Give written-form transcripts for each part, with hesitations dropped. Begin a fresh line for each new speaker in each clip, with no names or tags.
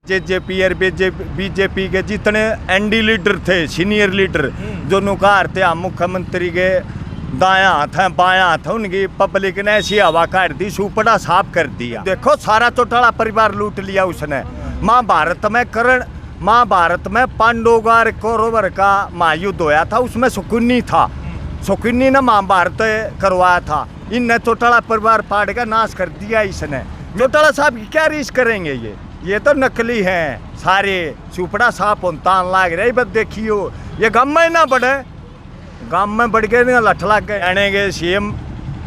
JJP और BJP के जितने एनडी लीडर थे, सीनियर लीडर, जो नुकार थे हम मुख्यमंत्री के दायां हाथ है बायां हाथ है, उनकी पब्लिक ने ऐसी हवा काट दी, सुपड़ा साफ कर दिया। देखो सारा चौटाला परिवार लूट लिया उसने। महाभारत में पांडवों का कौरवर का महायुद्ध होया था, उसमें शकुनी था, शकुनी ने महाभारत करवाया था। इनने चौटाला परिवार पाड़ का नाश कर दिया इसने। चौटाला साहब की क्या रीस करेंगे ये तो नकली हैं सारे, सुपड़ा साफ होता लाग रही। बस देखियो ये गाँव में ना बढ़े, गाँव में बढ़ गए लठ लाग गए। हरियाणा के सीएम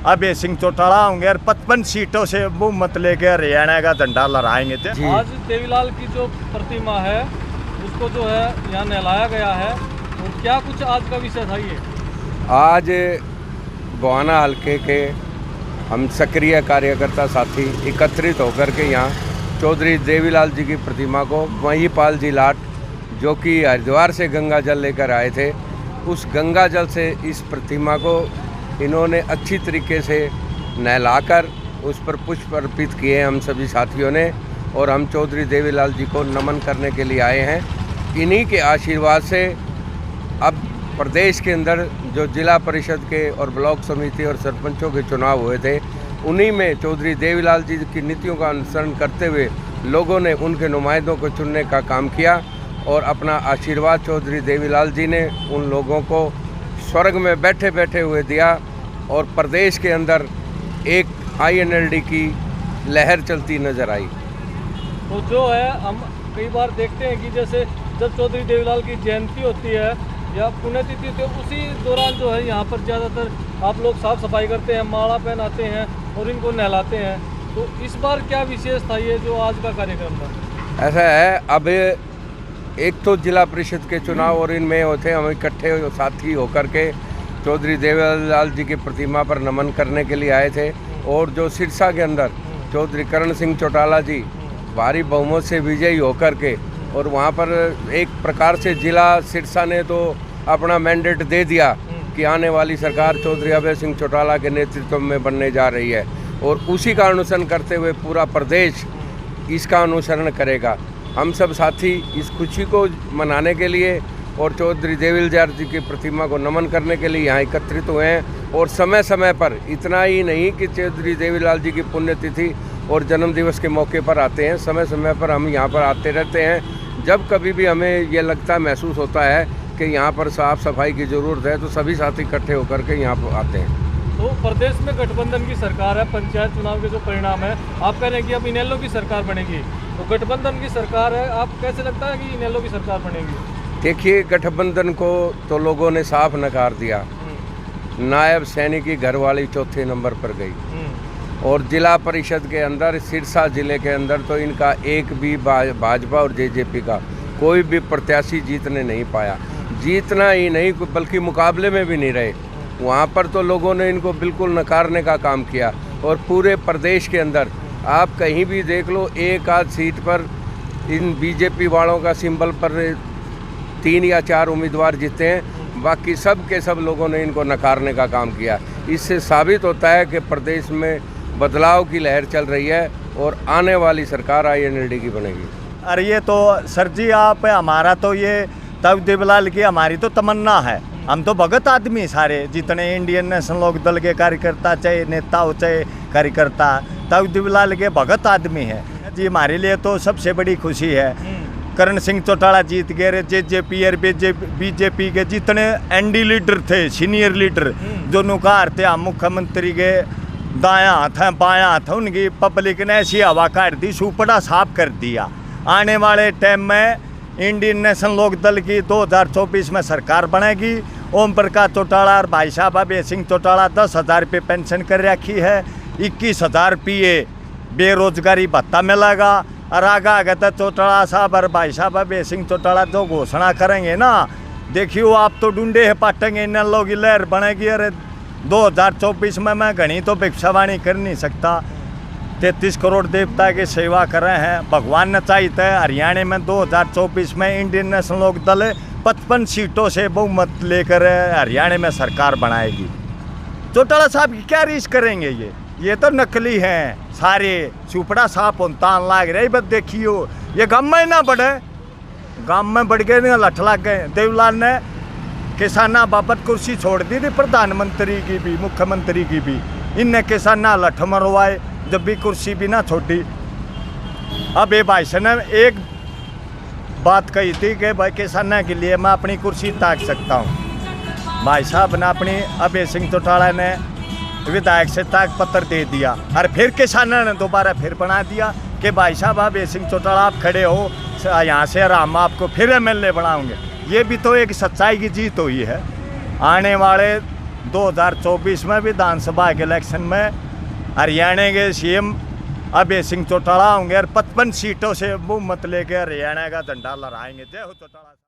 अभय सिंह चौटाला होंगे और 55 सीटों से बहुमत लेकर हरियाणा का झंडा लहराएंगे।
आज देवीलाल की जो प्रतिमा है उसको जो है यहाँ नहलाया गया है, और क्या कुछ आज का विषय था ये?
आज गोहाना हल्के के हम सक्रिय कार्यकर्ता साथी एकत्रित होकर के यहाँ चौधरी देवीलाल जी की प्रतिमा को महिपाल जी लाट, जो कि हरिद्वार से गंगा जल लेकर आए थे, उस गंगा जल से इस प्रतिमा को इन्होंने अच्छी तरीके से नहलाकर उस पर पुष्प अर्पित किए हम सभी साथियों ने। और हम चौधरी देवीलाल जी को नमन करने के लिए आए हैं। इन्हीं के आशीर्वाद से अब प्रदेश के अंदर जो जिला परिषद के और ब्लॉक समिति और सरपंचों के चुनाव हुए थे, उन्हीं में चौधरी देवीलाल जी की नीतियों का अनुसरण करते हुए लोगों ने उनके नुमाइंदों को चुनने का काम किया, और अपना आशीर्वाद चौधरी देवीलाल जी ने उन लोगों को स्वर्ग में बैठे बैठे हुए दिया, और प्रदेश के अंदर एक INLD की लहर चलती नज़र आई।
तो जो है हम कई बार देखते हैं कि जैसे जब चौधरी देवीलाल की जयंती होती है या पुण्यतिथि होती है, उसी दौरान जो है यहाँ पर ज़्यादातर आप लोग साफ सफाई करते हैं, माला पहनाते हैं और इनको नहलाते हैं। तो इस बार क्या विशेष था ये जो आज का कार्यक्रम था?
ऐसा है, अब एक तो जिला परिषद के चुनाव और इनमें होते हम इकट्ठे साथी होकर के चौधरी देवीलाल जी की प्रतिमा पर नमन करने के लिए आए थे। और जो सिरसा के अंदर चौधरी करण सिंह चौटाला जी भारी बहुमत से विजयी होकर के, और वहाँ पर एक प्रकार से जिला सिरसा ने तो अपना मैंडेट दे दिया कि आने वाली सरकार चौधरी अभय सिंह चौटाला के नेतृत्व में बनने जा रही है, और उसी का अनुसरण करते हुए पूरा प्रदेश इसका अनुसरण करेगा। हम सब साथी इस खुशी को मनाने के लिए और चौधरी देवीलाल जी की प्रतिमा को नमन करने के लिए यहाँ एकत्रित हुए हैं। और समय समय पर, इतना ही नहीं कि चौधरी देवीलाल जी की पुण्यतिथि और जन्मदिवस के मौके पर आते हैं, समय समय पर हम यहाँ पर आते रहते हैं। जब कभी भी हमें ये लगता महसूस होता है कि यहाँ पर साफ़ सफाई की ज़रूरत है, तो सभी साथी इकट्ठे होकर के यहाँ पर आते हैं।
तो प्रदेश में गठबंधन की सरकार है, पंचायत चुनाव के जो परिणाम है, आप कह रहे हैं कि अब इनेलो की सरकार बनेगी, तो गठबंधन की सरकार है, आप कैसे लगता है कि इनेलो की सरकार बनेगी?
देखिए, गठबंधन को तो लोगों ने साफ नकार दिया। नायब सैनिकी घरवाली चौथे नंबर पर गई, और जिला परिषद के अंदर सिरसा जिले के अंदर तो इनका एक भी भाजपा और जेजेपी का कोई भी प्रत्याशी जीतने नहीं पाया। जीतना ही नहीं बल्कि मुकाबले में भी नहीं रहे। वहाँ पर तो लोगों ने इनको बिल्कुल नकारने का काम किया। और पूरे प्रदेश के अंदर आप कहीं भी देख लो, एक आध सीट पर इन बीजेपी वालों का सिंबल पर 3 या 4 उम्मीदवार जीते हैं, बाकी सब के सब लोगों ने इनको नकारने का काम किया। इससे साबित होता है कि प्रदेश में बदलाव की लहर चल रही है, और आने वाली सरकार INLD की बनेगी।
अरे ये तो सर जी आप, हमारा तो ये तब देवीलाल की हमारी तो तमन्ना है। हम तो भगत आदमी सारे, जितने इंडियन नेशनल लोक दल के कार्यकर्ता, चाहे नेता हो चाहे कार्यकर्ता, तब देवीलाल के भगत आदमी है जी। हमारे लिए तो सबसे बड़ी खुशी है। करण सिंह चौटाला जीत गए, जेजेपी और बीजेपी के जितने एनडी लीडर थे, सीनियर लीडर, जो नुकार थे हम मुख्यमंत्री के दायां हाथ है बायां हाथ है, उनकी पब्लिक ने ऐसी हवा काट दी, सुपड़ा साफ कर दिया। आने वाले टाइम में इंडियन नेशनल लोक दल की 2024 में सरकार बनेगी। ओम प्रकाश चौटाला और भाई साहब अभय सिंह चौटाला 10,000 रुपये पेंशन कर रखी है, 21,000 रुपये बेरोजगारी भत्ता मिलेगा। और आगे तो चौटाला साहब और भाई साहब अभय सिंह चौटाला जो घोषणा करेंगे ना, देखियो आप तो ढूंढे है पाटेंगे, इन लोगों की लहर बनेगी। अरे 2024 में मैं घनी तो भविष्यवाणी कर नहीं सकता। 33 करोड़ देवता की सेवा कर रहे हैं, भगवान ने चाहिए है हरियाणा में 2024 में इंडियन नेशनल लोक दल 55 सीटों से बहुमत लेकर हरियाणा में सरकार बनाएगी। चौटाला साहब की क्या रीस करेंगे ये तो नकली हैं सारे, चुपड़ा साफ होता लाग रहे। बस देखियो ये गाँव में ना बढ़े, गाँव में बढ़ गए ना लठ लग गए। देवलाल ने किसाना बाबत कुर्सी छोड़ दी थी, प्रधानमंत्री की भी मुख्यमंत्री की भी, इनने किसाना लठ मरवाए जब भी कुर्सी भी ना छोड़ी। अब ये भाई साहब ने एक बात कही थी कि भाई किसाना के लिए मैं अपनी कुर्सी ताक सकता हूँ। भाई साहब ने अपनी अभय सिंह चौटाला ने विधायक से ताक पत्र दे दिया और फिर किसानों ने दोबारा फिर बना दिया कि भाई साहब अभय सिंह चौटाला आप खड़े हो यहाँ से और हम आपको फिर एमएलए बनाएंगे। ये भी तो एक सच्चाई की जीत हुई है। आने वाले 2024 में विधानसभा के इलेक्शन में हरियाणा के सीएम अभय सिंह चौटाला होंगे और 55 सीटों से बहुमत लेकर हरियाणा का झंडा लहराएंगे। जय हो चौटाला।